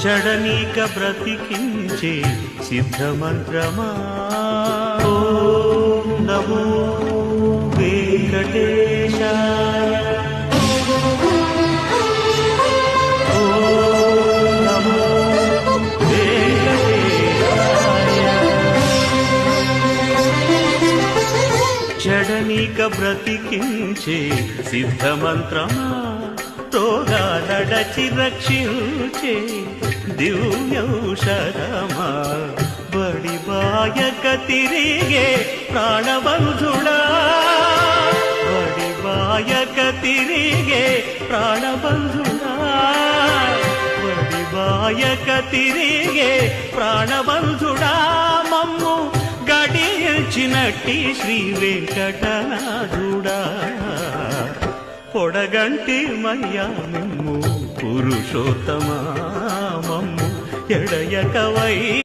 చెడనీక బ్రతికించే సిద్ధమంత్రమా ఓం నమో వెంకటేశాయ ఓం నమో వెంకటేశాయ చెడనీక బ్రతికించే సిద్ధమంత్రమా రోగాలడచి రక్షించే దివ్యౌషధమా బడిబాయక తిరిగే ప్రాణబంధుడా బడిబాయక తిరిగే ప్రాణబంధుడా బడిబాయక తిరిగే ప్రాణబంధుడా మమ్ము గడిచినట్టి శ్రీ వెంకటనాథుడా పొడగంటి మయ్యా మిమ్ము పురుషోత్తమా మమ్ము ఎడయకవై